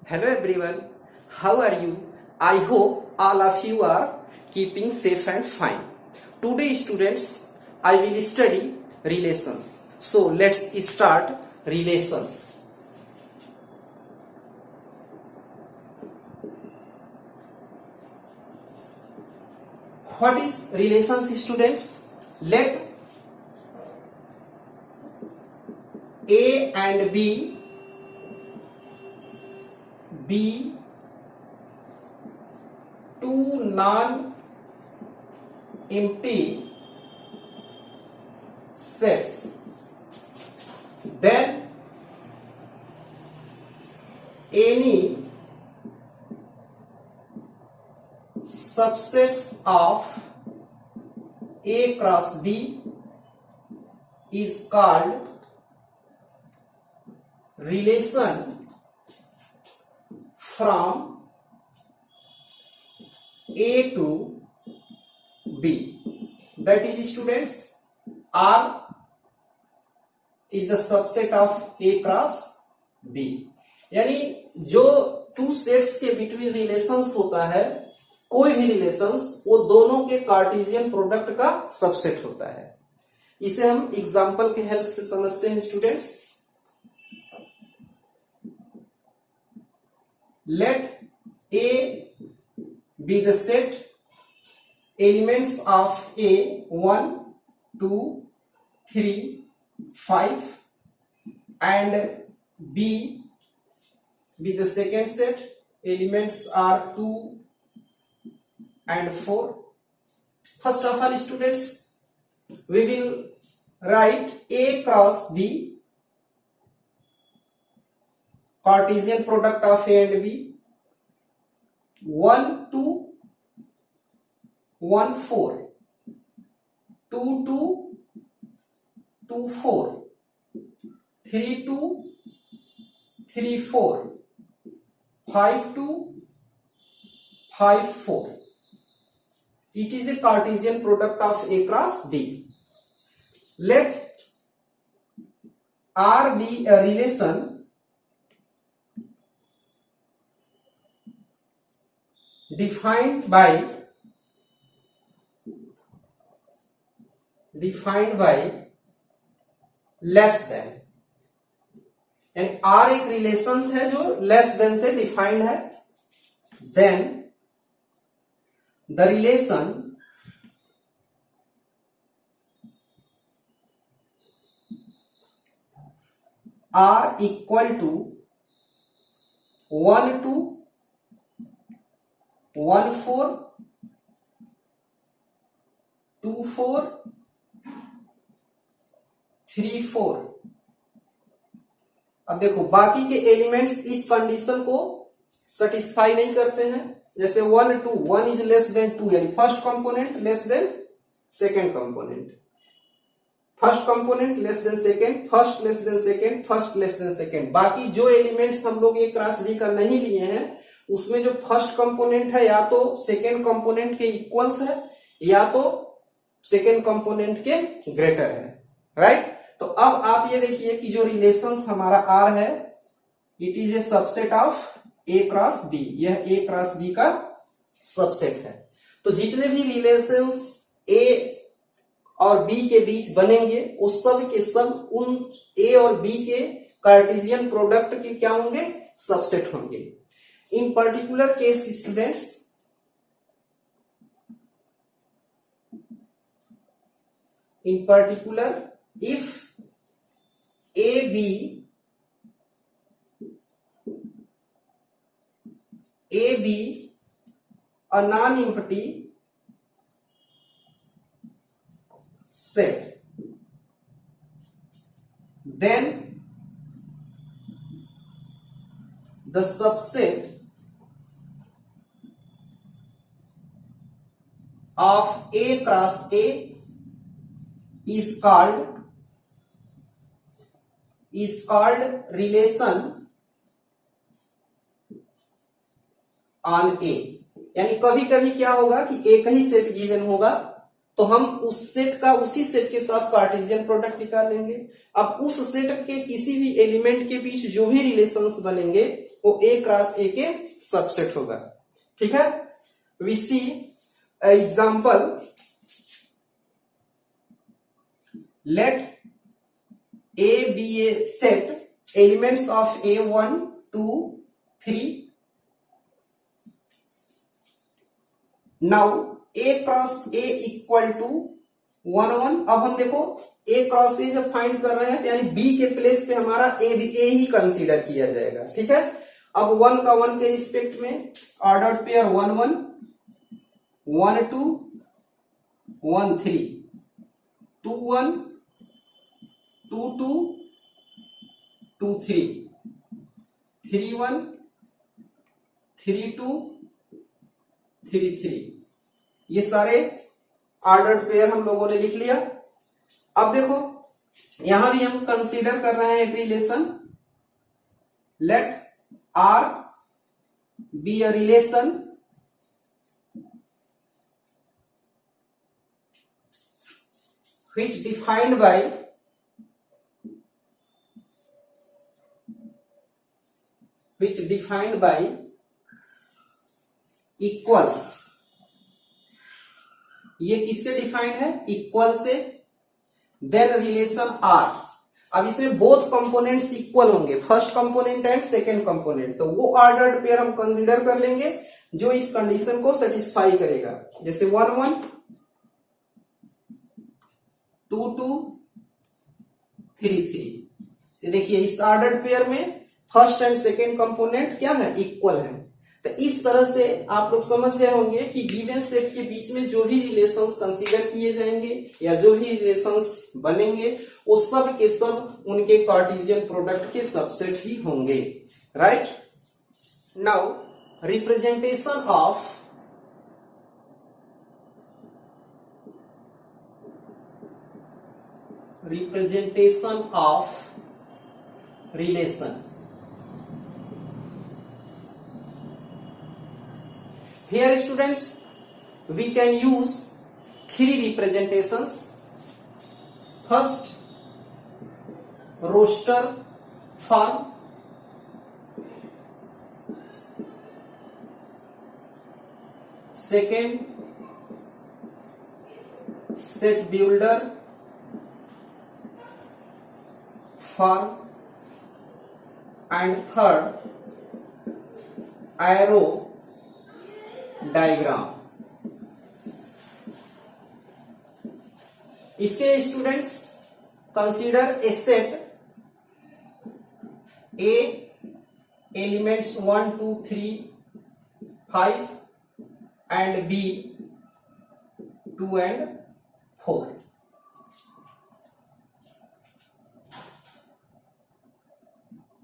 Hello everyone, how are you? I hope all of you are keeping safe and fine. Today students, I will study relations. So let's start relations. What is relations students? Let A and B be two non-empty sets, then any subsets of A cross B is called relation from A to B. That is students, R is the subset of A cross B. यानी जो two sets के between relations होता है, कोई भी relations, वो दोनों के कार्टेशियन प्रोडक्ट का सबसेट होता है. इसे हम एग्जांपल के हेल्प से समझते हैं students. Let A be the set elements of A 1, 2, 3, 5 and B be the second set, elements are 2 and 4. First of all students, we will write A cross B, Cartesian product of A and B, 1 2 1 4, 2 2 2 4, 3 2 3 4, 5 2 5 4. It is a Cartesian product of A cross B. Let R be a relation defined by less than. यानी R एक relations है जो less than से defined है. Then the relation R equal to 1 2 1 4 2 4 3 4. अब देखो बाकी के एलिमेंट्स इस कंडीशन को सेटिस्फाई नहीं करते हैं. जैसे 1 2, 1 इज लेस देन 2, यानी first component less than second component, first component less than second, first less than second, first less than second. बाकी जो एलिमेंट्स हम लोग ए क्रॉस बी का नहीं लिए हैं, उसमें जो फर्स्ट कंपोनेंट है या तो सेकेंड कंपोनेंट के इक्वल्स है या तो सेकेंड कंपोनेंट के ग्रेटर है. राइट. तो अब आप ये देखिए कि जो रिलेशंस हमारा आर है, it is a subset of A cross B. यह ए क्रॉस बी का सबसेट है. तो जितने भी रिलेशंस ए और बी के बीच बनेंगे, उस सब के सब उन ए और बी के कार्टेशियन प्रोडक्ट के क्या होंगे? सबसेट होंगे. In particular case students, in particular if AB a non-empty set, then the subset of A cross A is called relation on A. यानी कभी कभी क्या होगा कि एक ही सेट गिवन होगा, तो हम उस सेट का उसी सेट के साथ कार्टेशियन प्रोडक्ट निकाल लेंगे. अब उस सेट के किसी भी एलिमेंट के बीच जो भी रिलेशंस बनेंगे वो ए क्रॉस ए के सबसेट होगा। ठीक है, we see example, let A be a set, elements of A 1, 2, 3. Now A cross A equal to 1 1. अब हम देखो A क्रॉस A जब फाइंड कर रहे हैं तो यानी B के प्लेस पे हमारा A ही कंसीडर किया जाएगा। ठीक है, अब 1 का 1 के रिस्पेक्ट में ऑर्डर्ड पेयर 1 1, 1 2, 1 3, 2 1, 2 2, 2 3, 3 1, 3 2, 3 3, ये सारे ऑर्डर्ड पेयर हम लोगों ने लिख लिया। अब देखो यहां भी हम कंसीडर कर रहे हैं एक relation, let R be a relation which defined by equals. ये किससे डिफाइंड है? इक्वल से। देन रिलेशन आर, अब इसमें बोथ कंपोनेंट्स इक्वल होंगे, first component and second component, तो वो ऑर्डर्ड पेयर हम कंसीडर कर लेंगे जो इस कंडीशन को सेटिस्फाई करेगा। जैसे 1 1, 2 2, 3 3। तो देखिए इस ऑर्डर्ड पेयर में फर्स्ट एंड सेकेंड कंपोनेंट क्या है? इक्वल है। तो इस तरह से आप लोग समझ गए होंगे कि गिवन सेट के बीच में जो भी रिलेशंस कंसीडर किए जाएंगे या जो भी रिलेशंस बनेंगे वो सब के सब उनके कार्टेशियन प्रोडक्ट के सबसेट ही होंगे। Right, now representation of relation. Here students we can use three representations. First, roster form. Second, set builder form, and third, arrow diagram. इसके students consider a set A elements 1 2 3 5 and B 2 and 4।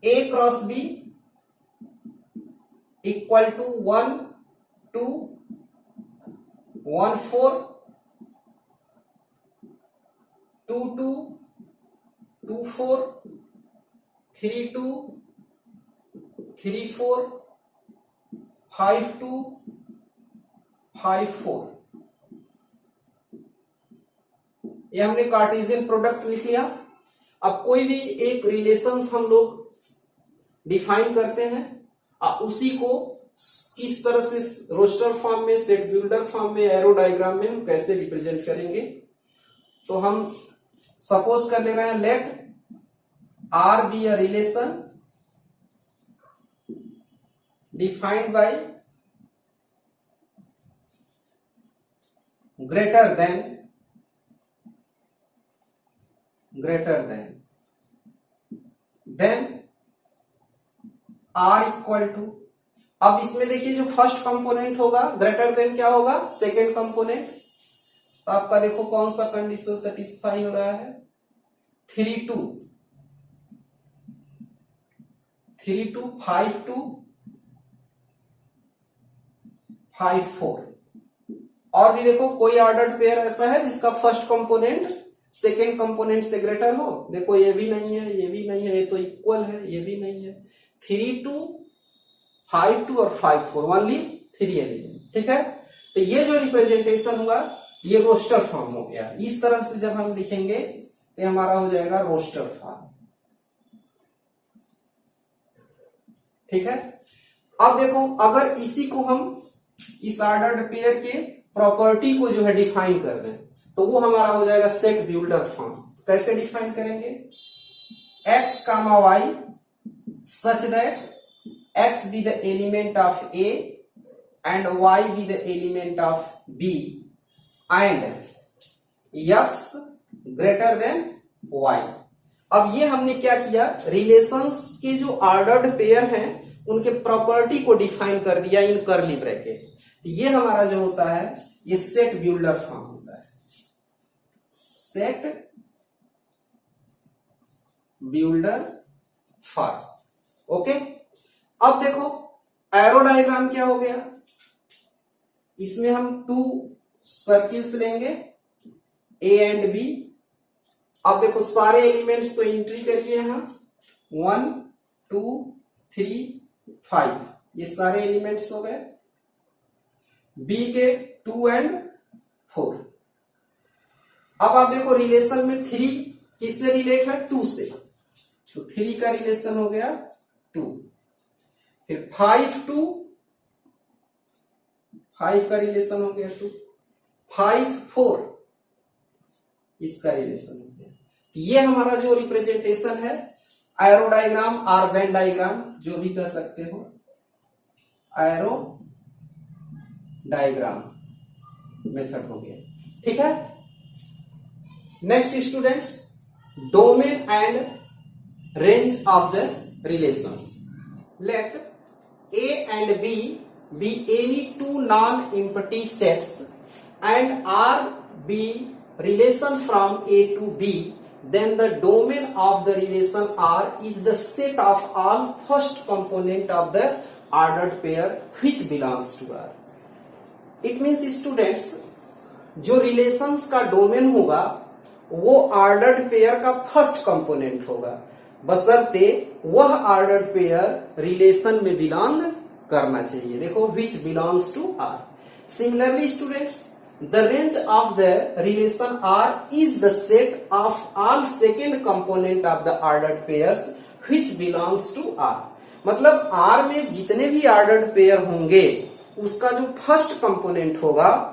A cross B equal to 1 2 1 4 2 2 2 4 3 2 3 4 5 2 5 4। ये हमने Cartesian product लिख लिया। अब कोई भी एक relations हम लोग डिफाइन करते हैं, उसी को किस तरह से रोस्टर फॉर्म में, सेट बिल्डर फॉर्म में, एरो डायग्राम में हम कैसे रिप्रेजेंट करेंगे। तो हम सपोज कर ले रहे हैं, let R be a relation defined by greater than or equal to, अब इसमें देखिए जो फर्स्ट कंपोनेंट होगा ग्रेटर देन क्या होगा? Second component. तो आपका देखो कौन सा कंडीशन सेटिस्फाई हो रहा है? 3 2 5 2 5 4। और भी देखो कोई ऑर्डर्ड पेयर ऐसा है जिसका फर्स्ट कंपोनेंट सेकेंड कंपोनेंट से ग्रेटर हो? देखो ये भी नहीं है, ये भी नहीं है, ये तो इक्वल है, ये भी नहीं है। 3 2 5 2 और 5 4, ओनली 3 एलिमेंट। ठीक है, तो ये जो रिप्रेजेंटेशन हुआ ये रोस्टर फॉर्म हो गया। इस तरह से जब हम लिखेंगे तो हमारा हो जाएगा रोस्टर फॉर्म। ठीक है। अब देखो, अगर इसी को हम इस ऑर्डर्ड पेयर के प्रॉपर्टी को जो है डिफाइन कर रहे हैं, तो वो हमारा हो जाएगा सेट ब्यूल्डर फॉर्म। कैसे डिफाइन करेंगे? X comma y such that x be the element of A and y be the element of B and x greater than y. अब ये हमने क्या किया, रिलेशंस के जो ऑर्डर्ड पेयर हैं उनके प्रॉपर्टी को डिफाइन कर दिया इन कर्ली ब्रैकेट। ये हमारा जो होता है ये सेट ब्यूल्डर फॉर्म होता है, सेट ब्यूल्डर फॉर्म। ओके, अब देखो एरो डायग्राम क्या हो गया, इसमें हम 2 सर्किल्स लेंगे ए एंड बी। अब देखो सारे एलिमेंट्स को एंट्री करिए यहां, 1 2 3 5, ये सारे एलिमेंट्स हो गए। बी के 2 एंड 4। अब आप देखो रिलेशन में 3 किससे रिलेट है? 2 से, तो 3 का रिलेशन हो गया 2। फिर 5 2, 5 का रिलेशन हो गया 2। 5 4, इसका रिलेशन हो गया। ये हमारा जो रिप्रेजेंटेशन है, एरो डायग्राम और वेन डायग्राम जो भी कह सकते हो, एरो डायग्राम मेथड हो गया। ठीक है। Next students, domain and range of the relations. Let A and B be any 2 non-empty sets and are be relations from A to B, then the domain of the relation R is the set of all first component of the ordered pair which belongs to R. It means students, जो relations का domain होगा वो ordered pair का first component होगा, बशर्ते वह ordered pair relation में belong करना चाहिए। देखो, which belongs to R. Similarly students, the range of the relation R is the set of all second component of the ordered pairs which belongs to R. मतलब R में जितने भी ordered pair होंगे उसका जो फर्स्ट कंपोनेंट होगा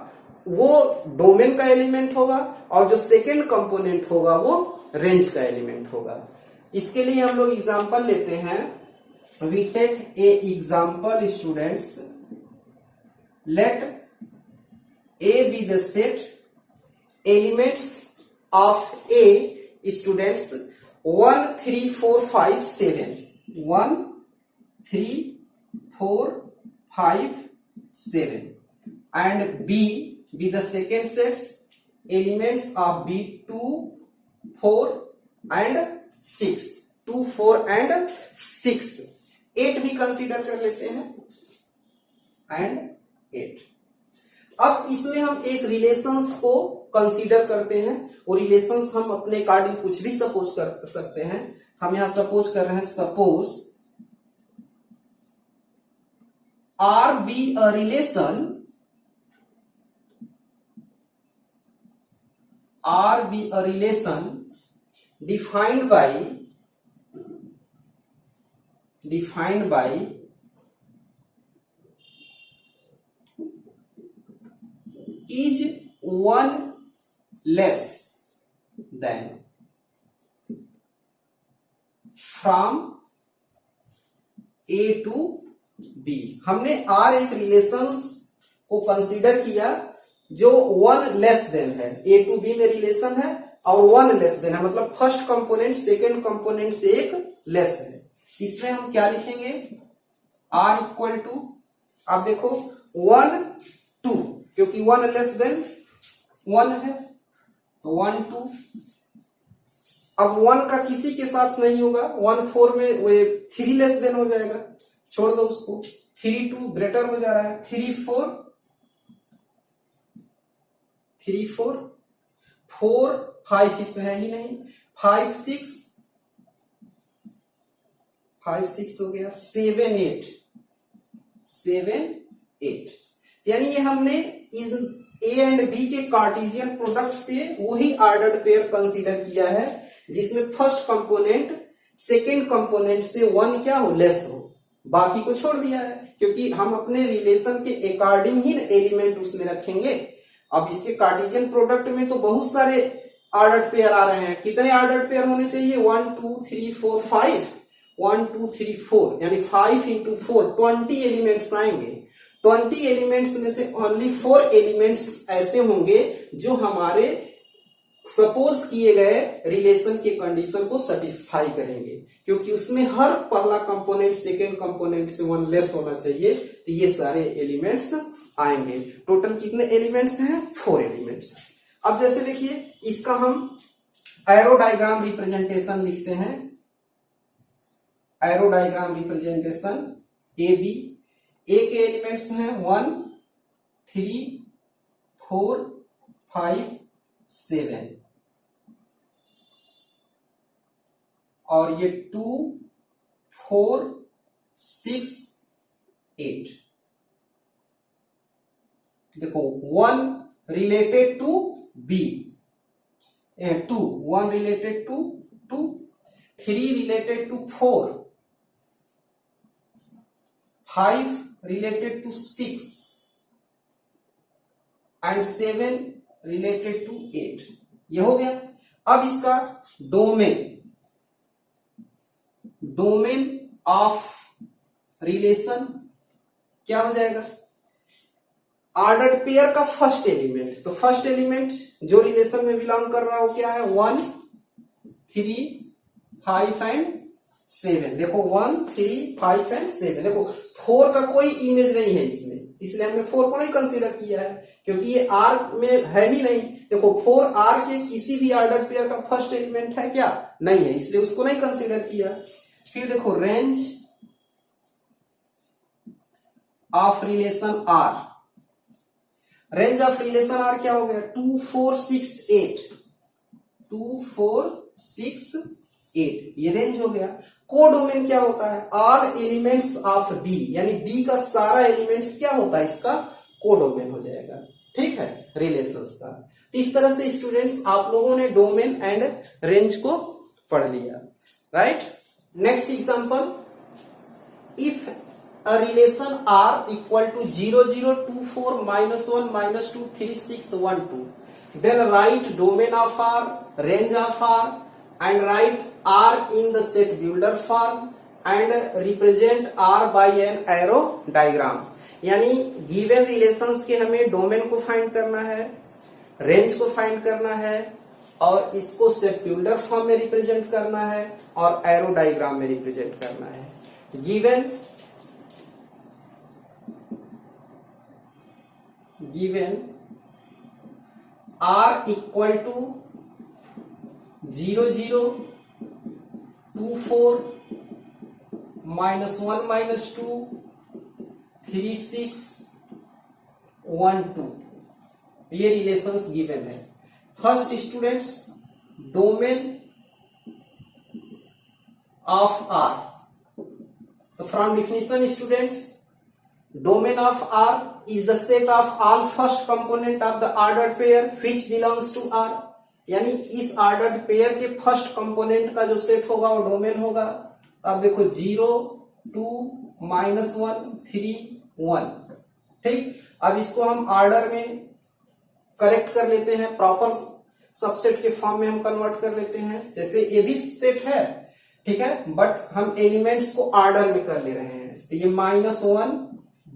वो domain का एलिमेंट होगा और जो सेकेंड कंपोनेंट होगा वो रेंज का एलिमेंट होगा। इसके लिए हम लोग एग्जांपल लेते हैं। We take a example students, let A be the set elements of A students 1 3 4 5 7, 1 3 4 5 7 and B be the second sets elements of B 2 4 and 6, 2 4 and 6, 8 भी कंसीडर कर लेते हैं एंड 8। अब इसमें हम एक रिलेशंस को कंसीडर करते हैं, वो रिलेशंस हम अपने अकॉर्डिंग कुछ भी सपोज कर सकते हैं। हम यहां सपोज कर रहे हैं, suppose are be a relation, R be a relation defined by is one less than from A to B। हमने R एक रिलेशंस को कंसीडर किया जो 1 लेस देन है, ए टू बी में रिलेशन है और 1 लेस देन है, मतलब फर्स्ट कंपोनेंट सेकेंड कंपोनेंट से एक लेस है। इसमें हम क्या लिखेंगे, आर इक्वल टू, आप देखो 1 2, क्योंकि 1 लेस देन 1 है तो 1 2। अब 1 का किसी के साथ नहीं होगा, 1 4 में वो 3 लेस देन हो जाएगा, छोड़ दो उसको, 3 2 ग्रेटर हो जा रहा है, 3 4 3 4 4 5 इसमें है ही नहीं, 5 6 हो गया, 7 8। यानी ये हमने ए एंड बी के कार्टेशियन प्रोडक्ट से वही ऑर्डर्ड पेयर कंसीडर किया है जिसमें फर्स्ट कंपोनेंट सेकेंड कंपोनेंट से 1 क्या हो, लेस हो, बाकी को छोड़ दिया है, क्योंकि हम अपने रिलेशन के अकॉर्डिंग ही एलिमेंट उसमें रखेंगे। अब इसके कार्टेशियन प्रोडक्ट में तो बहुत सारे ऑर्डर्ड पेयर आ रहे हैं। कितने ऑर्डर्ड पेयर होने चाहिए? 1 2 3 4 5, 1 2 3 4, यानी 5 इंटू 4 20 एलिमेंट्स आएंगे। 20 एलिमेंट्स में से ओनली 4 एलिमेंट्स ऐसे होंगे जो हमारे सपोज किए गए रिलेशन के कंडीशन को सेटिस्फाई करेंगे, क्योंकि उसमें हर पहला कंपोनेंट सेकेंड कंपोनेंट से 1 लेस होना चाहिए। तो ये सारे एलिमेंट्स आएंगे। टोटल कितने एलिमेंट्स हैं? 4 एलिमेंट्स। अब जैसे देखिए, इसका हम एरो डायग्राम रिप्रेजेंटेशन लिखते हैं। Arrow diagram representation A B. A के एलिमेंट्स हैं 1 3 4 5 7, और ये 2 4 6 8। देखो 1 related to B, 1 related to 2, 3 related to 4, 5 related to 6 and 7 related to 8। ये हो गया। अब इसका डोमेन ऑफ रिलेशन क्या हो जाएगा? ऑर्डर्ड पेयर का फर्स्ट एलिमेंट। तो फर्स्ट एलिमेंट जो रिलेशन में बिलोंग कर रहा हो क्या है? 1 3 5 एंड 7। देखो 1 3 5 एंड 7। देखो 4 का कोई इमेज नहीं है इसमें, इसलिए हमने 4 को नहीं कंसीडर किया है, क्योंकि ये आर में है ही नहीं। देखो 4 आर के किसी भी ऑर्डर पेयर का फर्स्ट एलिमेंट है क्या? नहीं है, इसलिए उसको नहीं कंसीडर किया। फिर देखो range of relation R. Range of relation R क्या हो गया? 2 4 6 8, 2 4 6 8, ये रेंज हो गया। कोडोमेन क्या होता है? ऑल एलिमेंट्स ऑफ बी, यानी बी का सारा एलिमेंट्स क्या होता है? इसका कोडोमेन हो जाएगा। ठीक है, रिलेशंस का। तो इस तरह से स्टूडेंट्स आप लोगों ने डोमेन एंड रेंज को पढ़ लिया, right. Next example, if a relation R equal to 0 0 2 4 -1 -2 3 6 1 2, then write domain of R, range of R, and write R in the set builder form and represent R by an arrow diagram। यानी given relations के हमें domain को find करना है, range को find करना है, और इसको सेट बिल्डर फॉर्म में रिप्रेजेंट करना है और एरो डायग्राम में रिप्रेजेंट करना है। गिवन R equal to 0 0 2 4 -1 -2 3 6 1 2, ये रिलेशंस गिवन है। First students, domain of R. तो from definition students, domain of R is the set of all first component of the ordered pair which belongs to R। यानी इस ordered pair के first component का जो set होगा वो domain होगा। अब देखो 0 2 -1 3 1, ठीक। अब इसको हम ऑर्डर में करेक्ट कर लेते हैं, प्रॉपर सबसेट के फॉर्म में हम कन्वर्ट कर लेते हैं। जैसे ये भी सेट है, ठीक है, बट हम एलिमेंट्स को ऑर्डर में कर ले रहे हैं। तो ये -1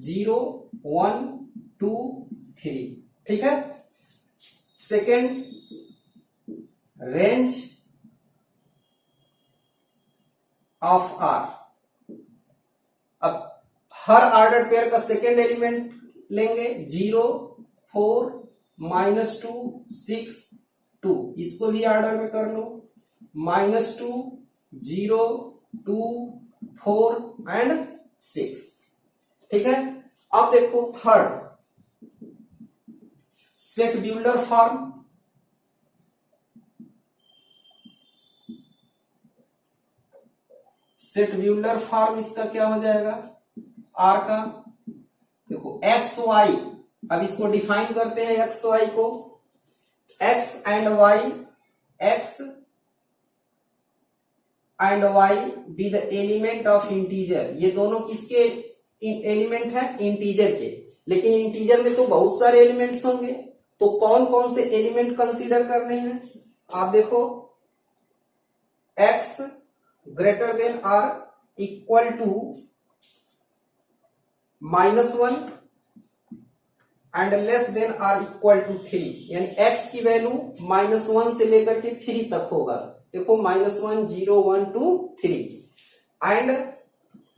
0 1 2 3, ठीक है। Second, range of R. अब हर ऑर्डर पेयर का सेकेंड एलिमेंट लेंगे, 0 4 -2 6 2, इसको भी ऑर्डर में कर लो, -2 0 2 4 एंड 6, ठीक है। अब देखो third, set builder form. Set builder form इसका क्या हो जाएगा? आर का देखो एक्स वाई। अब इसको डिफाइन करते हैं एक्स वाई को। X and y, x and y be the element of integer, ये दोनों किसके एलिमेंट है? इंटीजर के। लेकिन इंटीजर में तो बहुत सारे एलिमेंट्स होंगे, तो कौन कौन से एलिमेंट कंसीडर करने हैं? आप देखो, x greater than or equal to -1 and less than or equal to 3, यानी x की वैल्यू -1 से लेकर के 3 तक होगा। देखो -1 0 1 2 3 and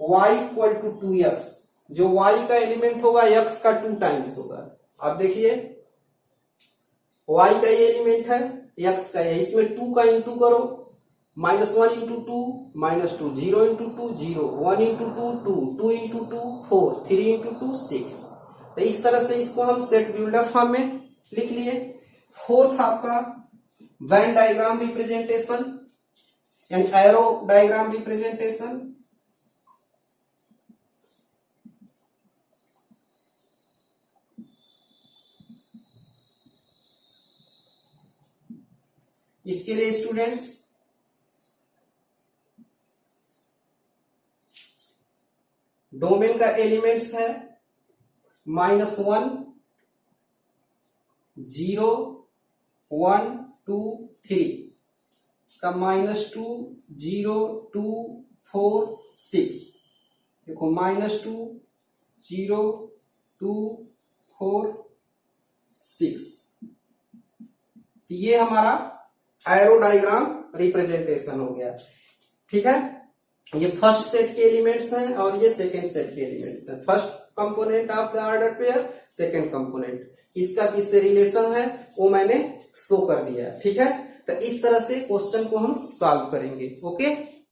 y equal to 2x, जो y का एलिमेंट होगा x का 2 टाइम्स होगा। अब देखिए y का ये एलिमेंट है, x का है, इसमें 2 का इंटू करो, -1 into 2 -2, 0 into 2 0, 1 into 2 2, 2 into 2 4, 3 into 2 6। तो इस तरह से इसको हम सेट बिल्डर फॉर्म में लिख लिए। फोर्थ आपका वेन डायग्राम रिप्रेजेंटेशन यानी एरो डायग्राम रिप्रेजेंटेशन। इसके लिए स्टूडेंट्स डोमेन का एलिमेंट्स है -1 0 1 2 3, इसका -2 0 2 4 6। देखो -2 0 2 4 6, ये हमारा एरो डायग्राम रिप्रेजेंटेशन हो गया। ठीक है, ये फर्स्ट सेट के एलिमेंट्स हैं और ये सेकेंड सेट के एलिमेंट्स हैं। First component of the order pair, second component, किसका किससे रिलेशन है वो मैंने शो कर दिया। ठीक है, तो इस तरह से क्वेश्चन को हम सॉल्व करेंगे। ओके।